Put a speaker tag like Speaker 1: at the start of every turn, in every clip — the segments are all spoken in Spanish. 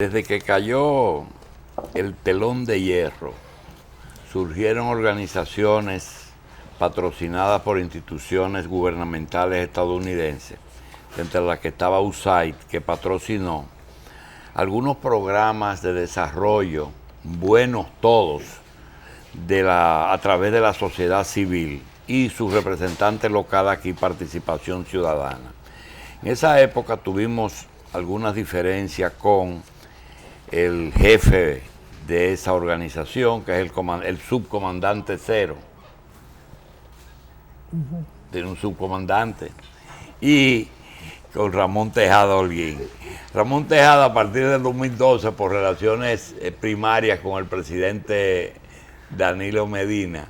Speaker 1: Desde que cayó el telón de hierro, surgieron organizaciones patrocinadas por instituciones gubernamentales estadounidenses, entre las que estaba USAID, que patrocinó algunos programas de desarrollo, buenos todos, a través de la sociedad civil y sus representantes locales aquí, Participación Ciudadana. En esa época tuvimos algunas diferencias con el jefe de esa organización, que es el subcomandante Cero. Tiene un subcomandante. Y con Ramón Tejada Holguín. Ramón Tejada, a partir del 2012, por relaciones primarias con el presidente Danilo Medina,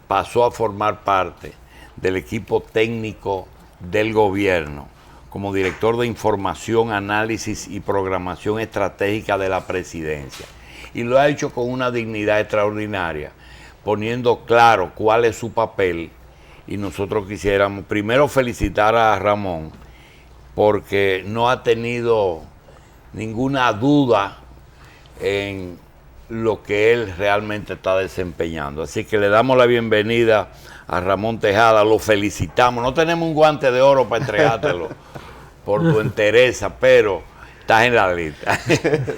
Speaker 1: pasó a formar parte del equipo técnico del gobierno como director de información, análisis y programación estratégica de la presidencia. Y lo ha hecho con una dignidad extraordinaria, poniendo claro cuál es su papel. Y nosotros quisiéramos primero felicitar a Ramón, porque no ha tenido ninguna duda en lo que él realmente está desempeñando. Así que le damos la bienvenida a Ramón Tejada, lo felicitamos. No tenemos un guante de oro para entregártelo por tu entereza, pero estás en la lista.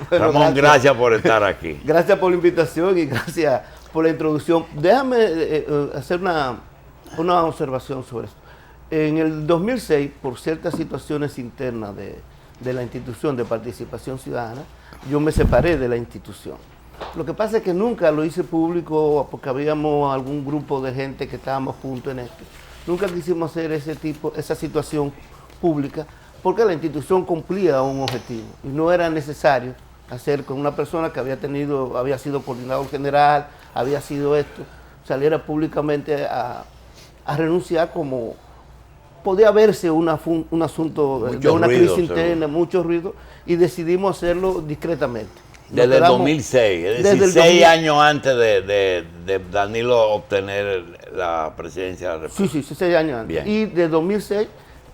Speaker 1: Bueno, Ramón, gracias por estar aquí.
Speaker 2: Gracias por la invitación y gracias por la introducción. Déjame hacer una observación sobre esto. En el 2006, por ciertas situaciones internas de la institución de Participación Ciudadana, yo me separé de la institución. Lo que pasa es que nunca lo hice público porque habíamos algún grupo de gente que estábamos juntos en esto. Nunca quisimos hacer esa situación pública porque la institución cumplía un objetivo y no era necesario hacer con una persona que había sido coordinador general, había sido esto, saliera públicamente a renunciar, como podía verse un asunto de una crisis interna, mucho ruido, y decidimos hacerlo discretamente.
Speaker 1: Desde el 2006, es decir, 6 años antes de Danilo obtener la presidencia de la República.
Speaker 2: Sí, 6 años antes.
Speaker 1: Bien.
Speaker 2: Y de 2006,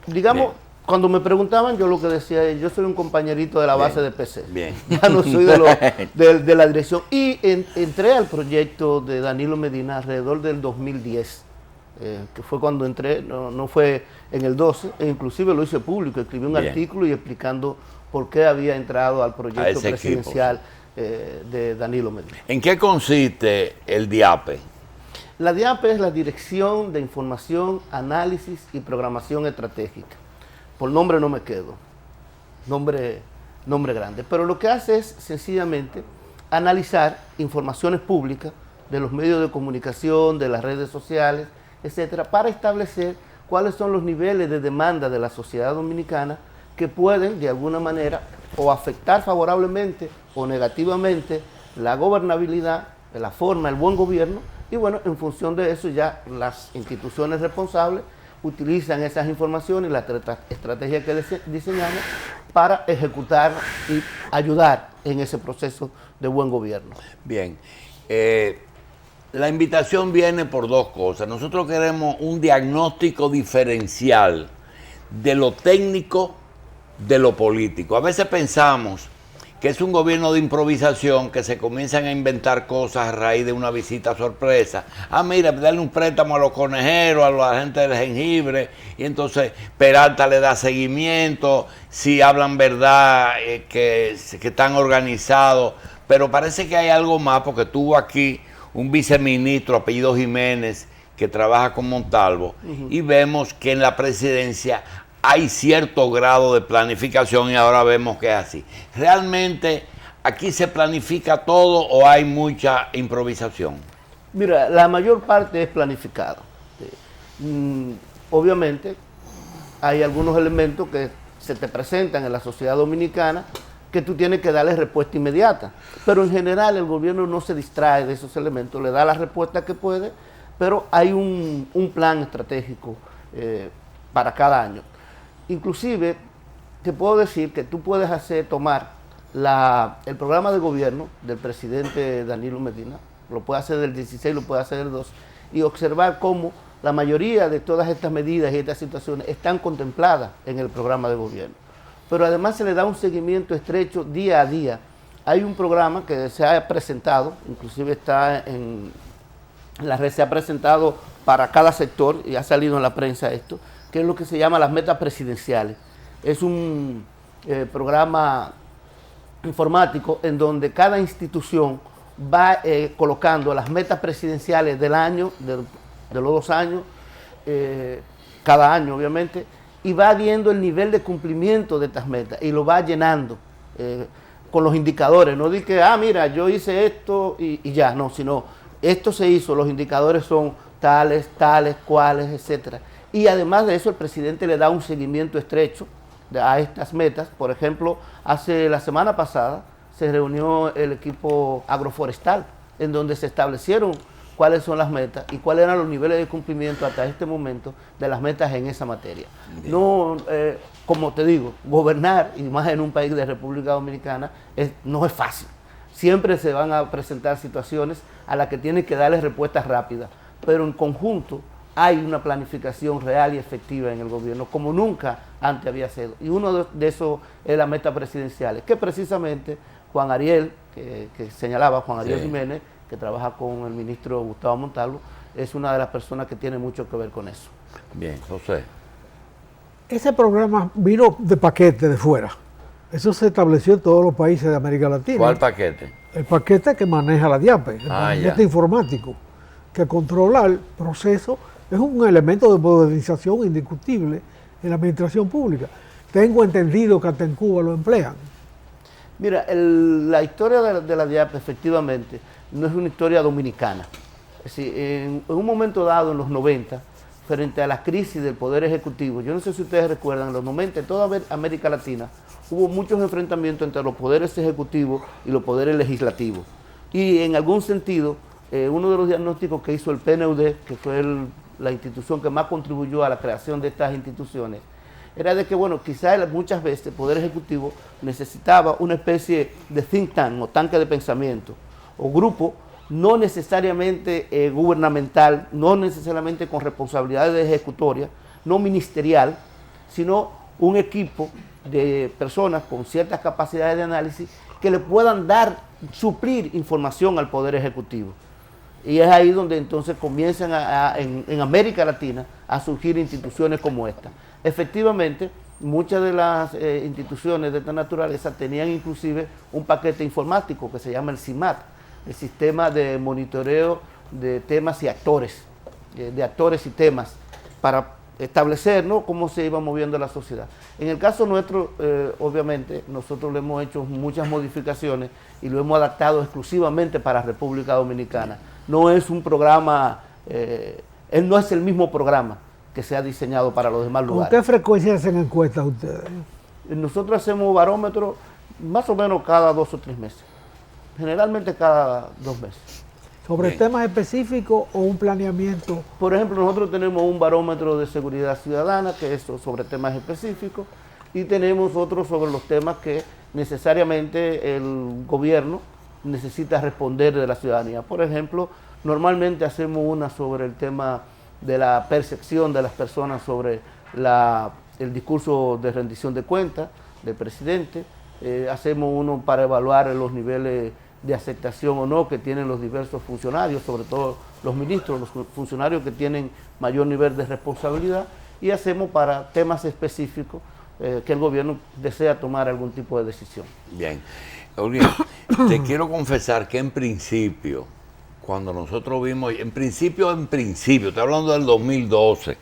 Speaker 2: digamos, bien, cuando me preguntaban, yo lo que decía es, yo soy un compañerito de la base de PC.
Speaker 1: Bien.
Speaker 2: Ya no soy de la dirección. Y entré al proyecto de Danilo Medina alrededor del 2010. Que fue cuando entré, no fue en el 12, e inclusive lo hice público, escribí un artículo y explicando por qué había entrado al proyecto presidencial de Danilo Medina.
Speaker 1: ¿En qué consiste el DIAPE?
Speaker 2: La DIAPE es la Dirección de Información, Análisis y Programación Estratégica. Por nombre no me quedo, nombre grande, pero lo que hace es sencillamente analizar informaciones públicas de los medios de comunicación, de las redes sociales, etcétera, para establecer cuáles son los niveles de demanda de la sociedad dominicana que pueden, de alguna manera, o afectar favorablemente o negativamente la gobernabilidad, la forma, el buen gobierno, y bueno, en función de eso ya las instituciones responsables utilizan esas informaciones y la estrategia que diseñamos para ejecutar y ayudar en ese proceso de buen gobierno.
Speaker 1: Bien. La invitación viene por dos cosas. Nosotros queremos un diagnóstico diferencial de lo técnico de lo político. A veces pensamos que es un gobierno de improvisación, que se comienzan a inventar cosas a raíz de una visita sorpresa. Mira, darle un préstamo a los conejeros, a la gente del jengibre, y entonces Peralta le da seguimiento, si hablan verdad, que están organizados, pero parece que hay algo más, porque tuvo aquí un viceministro, apellido Jiménez, que trabaja con Montalvo, y vemos que en la presidencia hay cierto grado de planificación y ahora vemos que es así. ¿Realmente aquí se planifica todo o hay mucha improvisación?
Speaker 2: Mira, la mayor parte es planificado. Obviamente hay algunos elementos que se te presentan en la sociedad dominicana que tú tienes que darle respuesta inmediata. Pero en general el gobierno no se distrae de esos elementos, le da la respuesta que puede, pero hay un plan estratégico para cada año. Inclusive, te puedo decir que tú puedes tomar el programa de gobierno del presidente Danilo Medina, lo puede hacer del 16, lo puede hacer del 2, y observar cómo la mayoría de todas estas medidas y estas situaciones están contempladas en el programa de gobierno. Pero además se le da un seguimiento estrecho día a día hay un programa que se ha presentado, inclusive está en la red, se ha presentado para cada sector y ha salido en la prensa esto, que es lo que se llama las metas presidenciales. Es un programa informático en donde cada institución va colocando las metas presidenciales del año, de los 2 años, cada año obviamente, y va viendo el nivel de cumplimiento de estas metas y lo va llenando con los indicadores. No dice que, mira, yo hice esto y ya, no, sino esto se hizo, los indicadores son tales, cuales, etcétera. Y además de eso, el presidente le da un seguimiento estrecho a estas metas. Por ejemplo, la semana pasada se reunió el equipo agroforestal, en donde se establecieron cuáles son las metas y cuáles eran los niveles de cumplimiento hasta este momento de las metas en esa materia. No, como te digo, gobernar, y más en un país de República Dominicana, no es fácil. Siempre se van a presentar situaciones a las que tienen que darles respuestas rápidas, pero en conjunto hay una planificación real y efectiva en el gobierno, como nunca antes había sido. Y uno de esos es las metas presidenciales, que precisamente Juan Ariel, que señalaba Juan Ariel Jiménez, que trabaja con el ministro Gustavo Montalvo, es una de las personas que tiene mucho que ver con eso.
Speaker 1: Bien, José.
Speaker 3: Ese programa vino de paquete de fuera. Eso se estableció en todos los países de América Latina.
Speaker 1: ¿Cuál paquete?
Speaker 3: El paquete que maneja la DIAPE, el paquete informático, que controla el proceso, es un elemento de modernización indiscutible en la administración pública. Tengo entendido que hasta en Cuba lo emplean.
Speaker 2: Mira, la historia de la DIAP efectivamente no es una historia dominicana. Es decir, en un momento dado, en los 90, frente a la crisis del Poder Ejecutivo, yo no sé si ustedes recuerdan, en los 90, en toda América Latina, hubo muchos enfrentamientos entre los poderes ejecutivos y los poderes legislativos. Y en algún sentido, uno de los diagnósticos que hizo el PNUD, que fue la institución que más contribuyó a la creación de estas instituciones, era de que, bueno, quizás muchas veces el Poder Ejecutivo necesitaba una especie de think tank o tanque de pensamiento o grupo, no necesariamente gubernamental, no necesariamente con responsabilidades ejecutorias, no ministerial, sino un equipo de personas con ciertas capacidades de análisis que le puedan suplir información al Poder Ejecutivo. Y es ahí donde entonces comienzan en América Latina a surgir instituciones como esta. Efectivamente, muchas de las instituciones de esta naturaleza tenían inclusive un paquete informático que se llama el CIMAT, el Sistema de Monitoreo de Temas y Actores, de actores y temas, para establecer, ¿no?, cómo se iba moviendo la sociedad. En el caso nuestro, obviamente, nosotros le hemos hecho muchas modificaciones y lo hemos adaptado exclusivamente para República Dominicana. No es un programa, él no es el mismo programa que se ha diseñado para los demás lugares.
Speaker 3: ¿Con qué frecuencia hacen encuestas ustedes?
Speaker 2: Nosotros hacemos barómetros más o menos cada 2 o 3 meses. Generalmente cada 2 meses.
Speaker 3: ¿Sobre temas específicos o un planeamiento?
Speaker 2: Por ejemplo, nosotros tenemos un barómetro de seguridad ciudadana, que es sobre temas específicos, y tenemos otros sobre los temas que necesariamente el gobierno necesita responder de la ciudadanía. Por ejemplo, normalmente hacemos una sobre el tema de la percepción de las personas sobre el discurso de rendición de cuentas del presidente. Hacemos uno para evaluar los niveles de aceptación o no que tienen los diversos funcionarios, sobre todo los ministros, los funcionarios que tienen mayor nivel de responsabilidad, y hacemos para temas específicos que el gobierno desea tomar algún tipo de decisión.
Speaker 1: Bien. Te quiero confesar que en principio, cuando nosotros vimos, en principio, estoy hablando del 2012,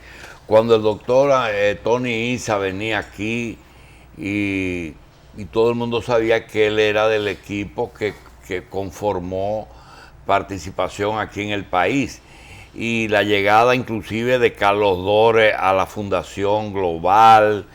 Speaker 1: cuando el doctor Tony Isa venía aquí y todo el mundo sabía que él era del equipo que conformó participación aquí en el país, y la llegada inclusive de Carlos Dore a la Fundación Global,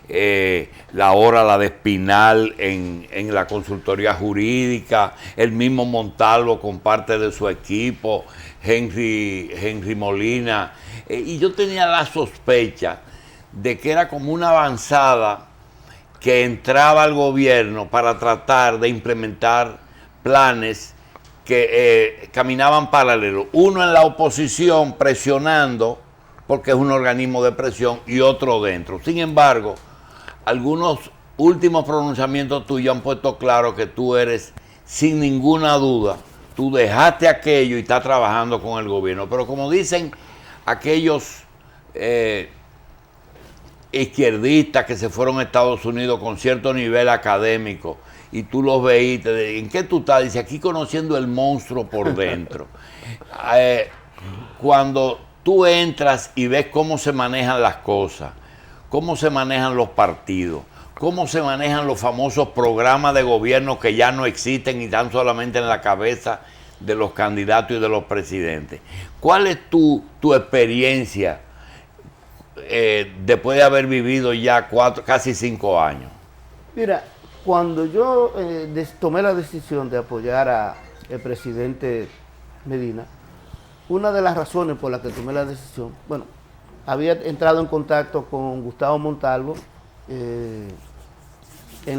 Speaker 1: la de Espinal en la consultoría jurídica, el mismo Montalvo con parte de su equipo, Henry Molina, y yo tenía la sospecha de que era como una avanzada que entraba al gobierno para tratar de implementar planes que caminaban paralelos, uno en la oposición presionando, porque es un organismo de presión, y otro dentro. Sin embargo, algunos últimos pronunciamientos tuyos han puesto claro que tú eres sin ninguna duda, tú dejaste aquello y estás trabajando con el gobierno. Pero como dicen aquellos izquierdistas que se fueron a Estados Unidos con cierto nivel académico, y tú los veíste, ¿en qué tú estás? Dice, aquí conociendo el monstruo por dentro. Cuando tú entras y ves cómo se manejan las cosas, cómo se manejan los partidos, cómo se manejan los famosos programas de gobierno que ya no existen y están solamente en la cabeza de los candidatos y de los presidentes. ¿Cuál es tu experiencia después de haber vivido ya casi 5 años?
Speaker 2: Mira, cuando yo tomé la decisión de apoyar al presidente Medina, una de las razones por las que tomé la decisión, bueno, había entrado en contacto con Gustavo Montalvo en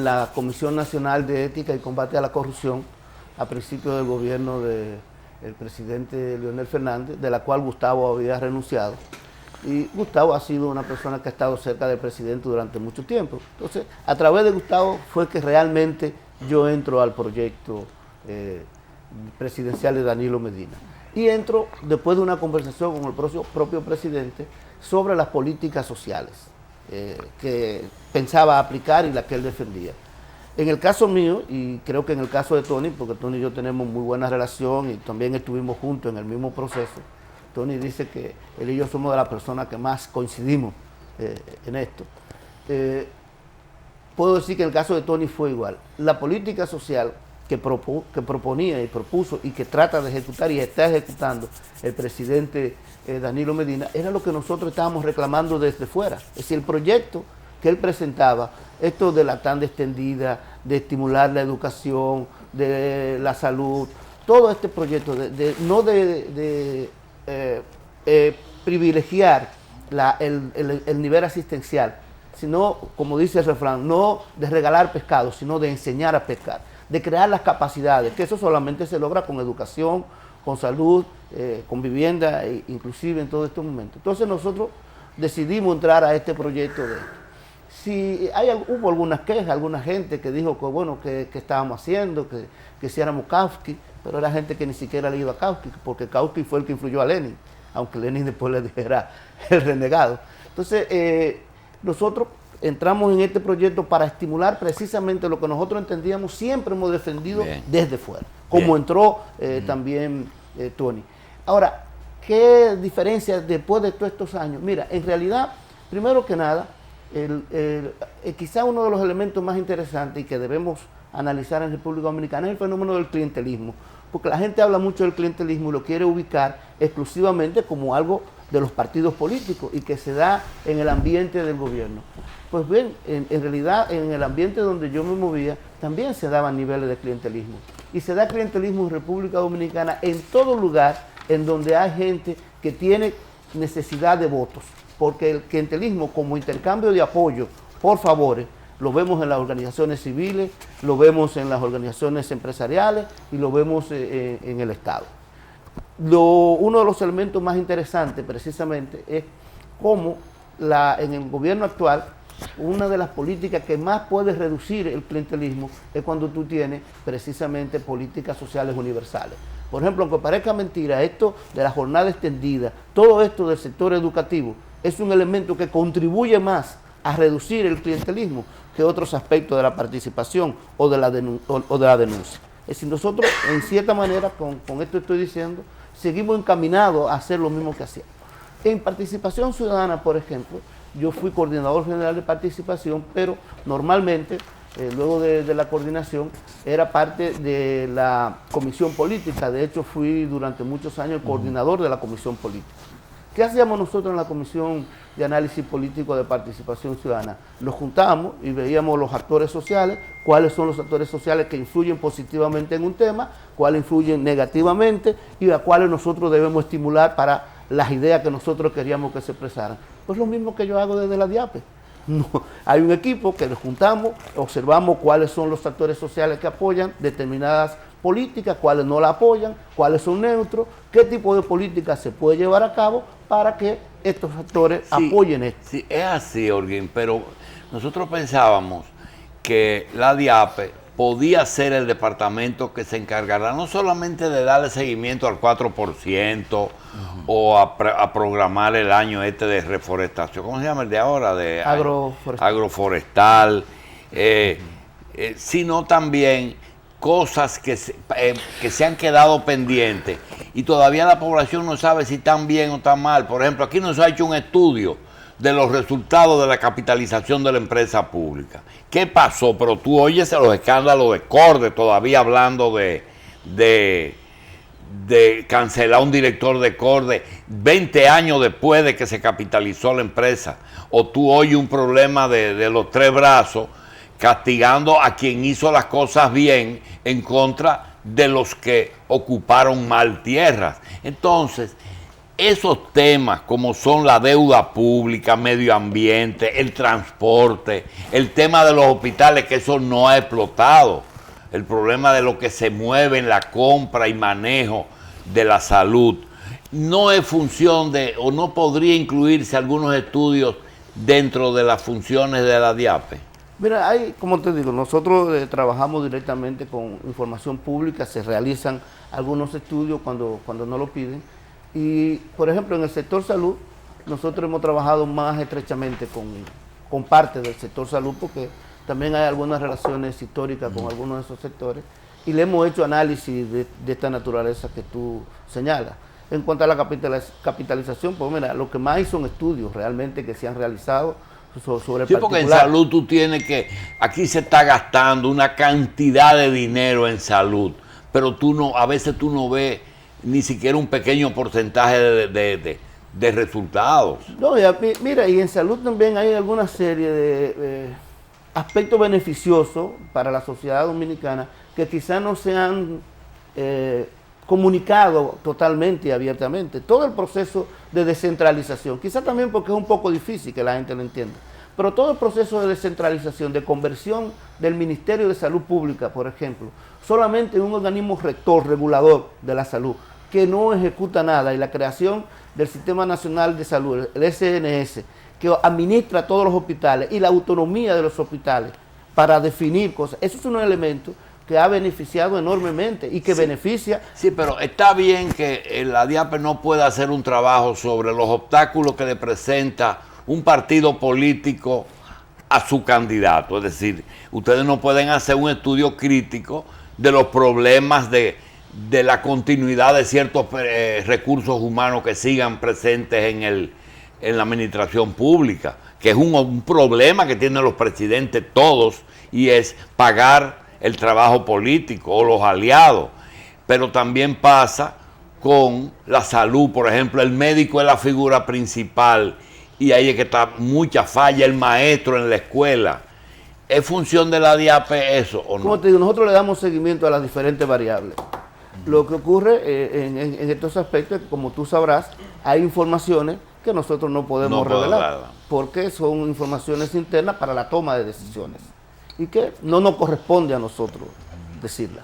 Speaker 2: la Comisión Nacional de Ética y Combate a la Corrupción a principios del gobierno del presidente Leonel Fernández, de la cual Gustavo había renunciado. Y Gustavo ha sido una persona que ha estado cerca del presidente durante mucho tiempo. Entonces, a través de Gustavo fue que realmente yo entro al proyecto presidencial de Danilo Medina. Y entro después de una conversación con el propio presidente sobre las políticas sociales que pensaba aplicar y las que él defendía. En el caso mío, y creo que en el caso de Tony, porque Tony y yo tenemos muy buena relación y también estuvimos juntos en el mismo proceso, Tony dice que él y yo somos de las personas que más coincidimos en esto. Puedo decir que en el caso de Tony fue igual. La política social que proponía y propuso y que trata de ejecutar y está ejecutando el presidente Danilo Medina era lo que nosotros estábamos reclamando desde fuera. Es decir, el proyecto que él presentaba, esto de la tanda extendida, de estimular la educación, de la salud, todo este proyecto, no de privilegiar el nivel asistencial, sino, como dice el refrán, no de regalar pescado, sino de enseñar a pescar, de crear las capacidades, que eso solamente se logra con educación, con salud, con vivienda, inclusive en todos estos momentos. Entonces nosotros decidimos entrar a este proyecto de esto. Si hubo algunas quejas, alguna gente que dijo que bueno, que estábamos haciendo, que hiciéramos Kautsky, pero era gente que ni siquiera le iba a Kautsky, porque Kautsky fue el que influyó a Lenin, aunque Lenin después le dijera el renegado. Entonces, nosotros entramos en este proyecto para estimular precisamente lo que nosotros entendíamos, siempre hemos defendido desde fuera, como entró también Tony. Ahora, ¿qué diferencia después de todos estos años? Mira, en realidad, primero que nada, quizá uno de los elementos más interesantes y que debemos analizar en República Dominicana es el fenómeno del clientelismo, porque la gente habla mucho del clientelismo y lo quiere ubicar exclusivamente como algo de los partidos políticos y que se da en el ambiente del gobierno. Pues bien, en realidad en el ambiente donde yo me movía también se daban niveles de clientelismo, y se da clientelismo en República Dominicana en todo lugar en donde hay gente que tiene necesidad de votos, porque el clientelismo como intercambio de apoyo por favores lo vemos en las organizaciones civiles, lo vemos en las organizaciones empresariales y lo vemos en el Estado. Uno de los elementos más interesantes precisamente es cómo en el gobierno actual una de las políticas que más puede reducir el clientelismo es cuando tú tienes precisamente políticas sociales universales. Por ejemplo, aunque parezca mentira, esto de la jornada extendida, todo esto del sector educativo es un elemento que contribuye más a reducir el clientelismo que otros aspectos de la participación o de la denuncia. Es decir, nosotros, en cierta manera, con esto estoy diciendo, seguimos encaminados a hacer lo mismo que hacíamos. En participación ciudadana, por ejemplo, yo fui coordinador general de participación, pero normalmente, luego de la coordinación, era parte de la comisión política. De hecho, fui durante muchos años el coordinador de la comisión política. ¿Qué hacíamos nosotros en la Comisión de Análisis Político de Participación Ciudadana? Nos juntábamos y veíamos los actores sociales, cuáles son los actores sociales que influyen positivamente en un tema, cuáles influyen negativamente y a cuáles nosotros debemos estimular para las ideas que nosotros queríamos que se expresaran. Pues lo mismo que yo hago desde la DIAPE. No, hay un equipo que nos juntamos, observamos cuáles son los actores sociales que apoyan determinadas políticas, cuáles no la apoyan, cuáles son neutros, qué tipo de políticas se puede llevar a cabo para que estos actores apoyen esto.
Speaker 1: Sí, es así, Holguín, pero nosotros pensábamos que la DIAPE podía ser el departamento que se encargará no solamente de darle seguimiento al 4% o a programar el año de reforestación, ¿cómo se llama el de ahora? De agroforestal, sino también cosas que se han quedado pendientes y todavía la población no sabe si están bien o están mal. Por ejemplo, aquí no se ha hecho un estudio de los resultados de la capitalización de la empresa pública. ¿Qué pasó? Pero tú oyes los escándalos de Corde todavía hablando de cancelar un director de Corde 20 años después de que se capitalizó la empresa. O tú oyes un problema de los Tres Brazos castigando a quien hizo las cosas bien en contra de los que ocuparon mal tierras. Entonces, esos temas como son la deuda pública, medio ambiente, el transporte, el tema de los hospitales, que eso no ha explotado, el problema de lo que se mueve en la compra y manejo de la salud, no es función de, o no podría incluirse algunos estudios dentro de las funciones de la DIAPE.
Speaker 2: Mira, como te digo, nosotros trabajamos directamente con información pública, se realizan algunos estudios cuando no lo piden. Y, por ejemplo, en el sector salud, nosotros hemos trabajado más estrechamente con parte del sector salud, porque también hay algunas relaciones históricas con algunos de esos sectores, y le hemos hecho análisis de esta naturaleza que tú señalas. En cuanto a la capitalización, pues mira, lo que más hay son estudios realmente que se han realizado sobre el
Speaker 1: sí, porque en salud tú tienes que, aquí se está gastando una cantidad de dinero en salud, pero a veces tú no ves ni siquiera un pequeño porcentaje de resultados.
Speaker 2: No, mira, y en salud también hay alguna serie de aspectos beneficiosos para la sociedad dominicana que quizás no se han comunicado totalmente y abiertamente. Todo el proceso de descentralización, quizás también porque es un poco difícil que la gente lo entienda, pero todo el proceso de descentralización, de conversión del Ministerio de Salud Pública, por ejemplo, solamente en un organismo rector, regulador de la salud, que no ejecuta nada, y la creación del Sistema Nacional de Salud, el SNS, que administra todos los hospitales, y la autonomía de los hospitales para definir cosas. Eso es un elemento que ha beneficiado enormemente y que beneficia.
Speaker 1: Sí, pero está bien que la DIAPE no pueda hacer un trabajo sobre los obstáculos que le presenta un partido político a su candidato. Es decir, ustedes no pueden hacer un estudio crítico de los problemas de la continuidad de ciertos recursos humanos que sigan presentes en la administración pública, que es un problema que tienen los presidentes todos, y es pagar el trabajo político o los aliados. Pero también pasa con la salud, por ejemplo, el médico es la figura principal y ahí es que está mucha falla, el maestro en la escuela. ¿Es función de la DIAPE eso o no?
Speaker 2: Como te digo, nosotros le damos seguimiento a las diferentes variables. Lo que ocurre en estos aspectos, como tú sabrás, hay informaciones que nosotros no podemos revelar, porque son informaciones internas para la toma de decisiones y que no nos corresponde a nosotros decirla.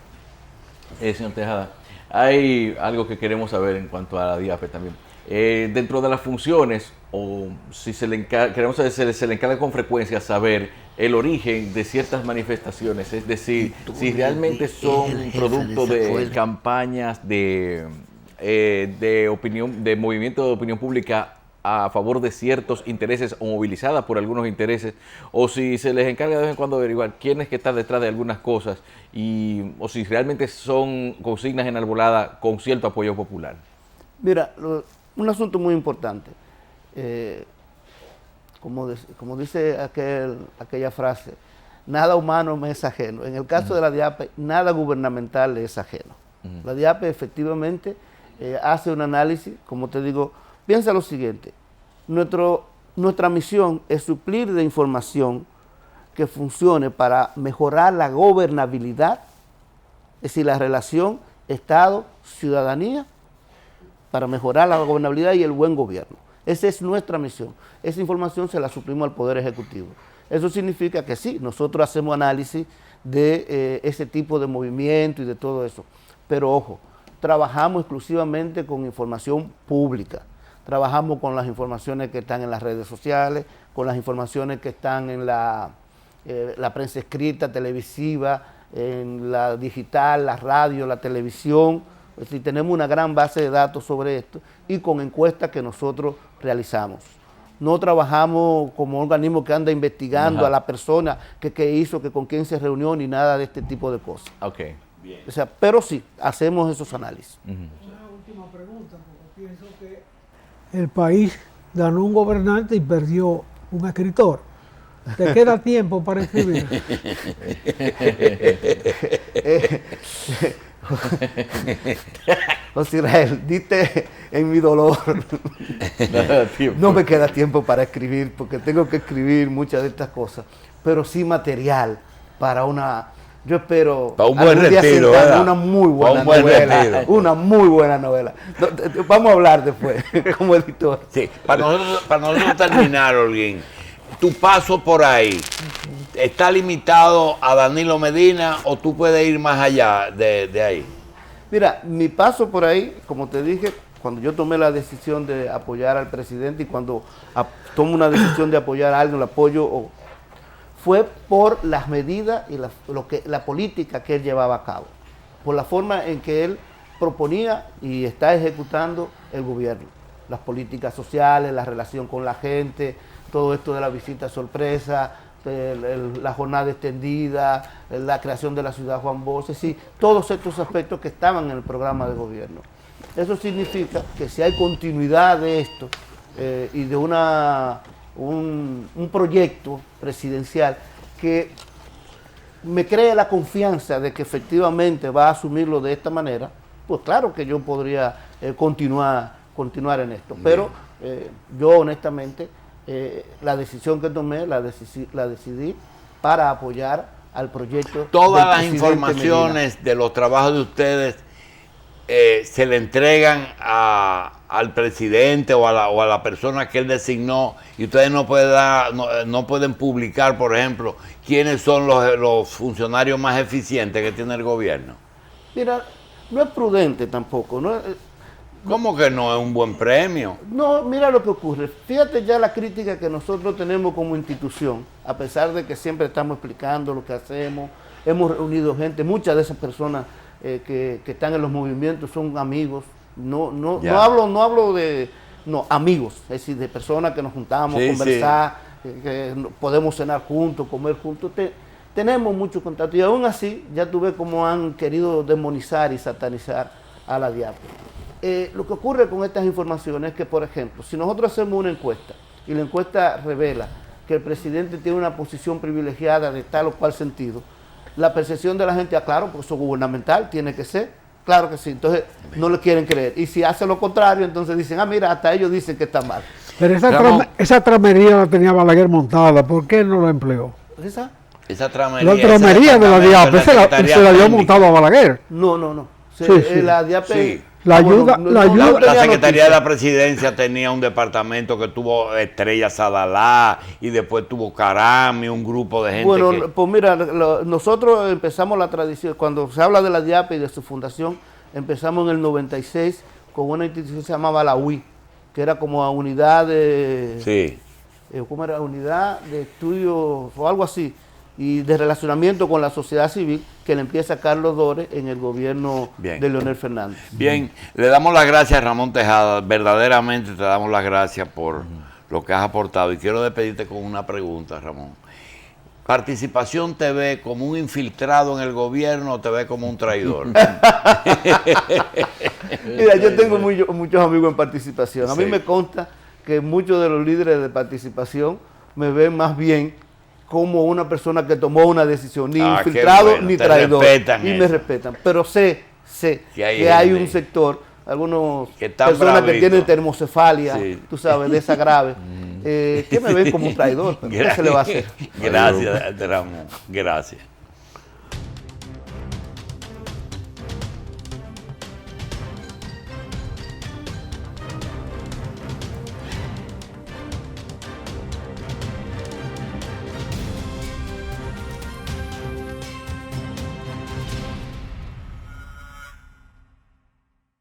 Speaker 4: Señor Tejada, hay algo que queremos saber en cuanto a la DIAPE también. Dentro de las funciones, o si queremos saber si se le encarga con frecuencia saber el origen de ciertas manifestaciones, es decir, si realmente son producto de campañas de opinión, de movimiento de opinión pública a favor de ciertos intereses o movilizadas por algunos intereses, o si se les encarga de vez en cuando averiguar quién es que está detrás de algunas cosas, o si realmente son consignas enarboladas con cierto apoyo popular.
Speaker 2: Mira, un asunto muy importante, como dice aquella frase, nada humano me es ajeno. En el caso de la DIAPE, nada gubernamental le es ajeno. La DIAPE efectivamente hace un análisis, como te digo. Piensa lo siguiente, nuestra misión es suplir de información que funcione para mejorar la gobernabilidad, es decir, la relación Estado-ciudadanía, para mejorar la gobernabilidad y el buen gobierno. Esa es nuestra misión. Esa información se la suplimos al Poder Ejecutivo. Eso significa que sí, nosotros hacemos análisis de ese tipo de movimiento y de todo eso. Pero ojo, trabajamos exclusivamente con información pública. Trabajamos con las informaciones que están en las redes sociales, con las informaciones que están en la prensa escrita, televisiva, en la digital, la radio, la televisión. Es decir, tenemos una gran base de datos sobre esto y con encuestas que nosotros realizamos. No trabajamos como organismo que anda investigando a la persona que hizo, que con quién se reunió, ni nada de este tipo de cosas.
Speaker 4: Okay.
Speaker 1: Bien.
Speaker 2: O sea, pero sí, hacemos esos análisis.
Speaker 3: Una última pregunta, porque pienso que el país ganó un gobernante y perdió un escritor. ¿Te queda tiempo para escribir?
Speaker 2: José Israel, diste en mi dolor. No me queda tiempo para escribir, porque tengo que escribir muchas de estas cosas, pero sí material para una... Yo espero
Speaker 1: para un buen retiro,
Speaker 2: una muy buena novela. Una muy buena novela. Vamos a hablar después, como editor.
Speaker 1: Sí, para nosotros terminar, Holguín, tu paso por ahí, ¿está limitado a Danilo Medina o tú puedes ir más allá de ahí?
Speaker 2: Mira, mi paso por ahí, como te dije, cuando yo tomé la decisión de apoyar al presidente y cuando tomo una decisión de apoyar a alguien, lo apoyo, fue por las medidas y la política que él llevaba a cabo, por la forma en que él proponía y está ejecutando el gobierno, las políticas sociales, la relación con la gente, todo esto de la visita sorpresa, la jornada extendida, la creación de la ciudad Juan Bosch, sí, todos estos aspectos que estaban en el programa de gobierno. Eso significa que si hay continuidad de esto y de un proyecto presidencial que me cree la confianza de que efectivamente va a asumirlo de esta manera, pues claro que yo podría continuar en esto. Pero yo honestamente la decisión que tomé la decidí para apoyar al proyecto.
Speaker 1: Todas las informaciones Medina de los trabajos de ustedes se le entregan al presidente o a la persona que él designó, y ustedes no pueden publicar, por ejemplo, quiénes son los funcionarios más eficientes que tiene el gobierno.
Speaker 2: Mira, no es prudente tampoco, ¿no?
Speaker 1: ¿Cómo que no es un buen premio?
Speaker 2: No, mira lo que ocurre. Fíjate ya la crítica que nosotros tenemos como institución, a pesar de que siempre estamos explicando lo que hacemos, hemos reunido gente, muchas de esas personas que están en los movimientos son amigos. No hablo de amigos, es decir, de personas que nos juntamos, conversar, que podemos cenar juntos, comer juntos. Tenemos mucho contacto y aún así ya tú ves cómo han querido demonizar y satanizar a la DIAP. Lo que ocurre con estas informaciones es que, por ejemplo, si nosotros hacemos una encuesta y la encuesta revela que el presidente tiene una posición privilegiada de tal o cual sentido, la percepción de la gente, claro, porque eso es gubernamental, tiene que ser, claro que sí, entonces no le quieren creer. Y si hace lo contrario, entonces dicen, mira, hasta ellos dicen que está mal.
Speaker 3: Pero esa tramería la tenía Balaguer montada, ¿por qué no la empleó?
Speaker 1: Esa tramería.
Speaker 3: La tramería de la DIAP, se la había montado a Balaguer.
Speaker 2: No. La DIAP...
Speaker 1: Sí.
Speaker 3: La
Speaker 1: Secretaría de la Presidencia tenía un departamento que tuvo Estrella Sadalá y después tuvo Carami, un grupo de gente.
Speaker 2: Bueno, pues mira, nosotros empezamos la tradición, cuando se habla de la DIAP y de su fundación, empezamos en el 96 con una institución que se llamaba la UI, que era como a unidad de...
Speaker 1: Sí.
Speaker 2: ¿Cómo era? Unidad de estudios o algo así, y de relacionamiento con la sociedad civil, que le empieza Carlos Dores en el gobierno de Leonel Fernández.
Speaker 1: Bien, le damos las gracias a Ramón Tejada, verdaderamente te damos las gracias por lo que has aportado, y quiero despedirte con una pregunta, Ramón. ¿Participación te ve como un infiltrado en el gobierno o te ve como un traidor?
Speaker 2: Mira, yo tengo muchos amigos en Participación. A mí me consta que muchos de los líderes de Participación me ven más bien como una persona que tomó una decisión, ni infiltrado ni traidor. Y me respetan. Pero sé que hay un sector, algunos personas que tienen termocefalia, tú sabes, de esa grave, que me ven como un traidor. ¿Qué se le va a hacer?
Speaker 1: Gracias, Ramón. Gracias.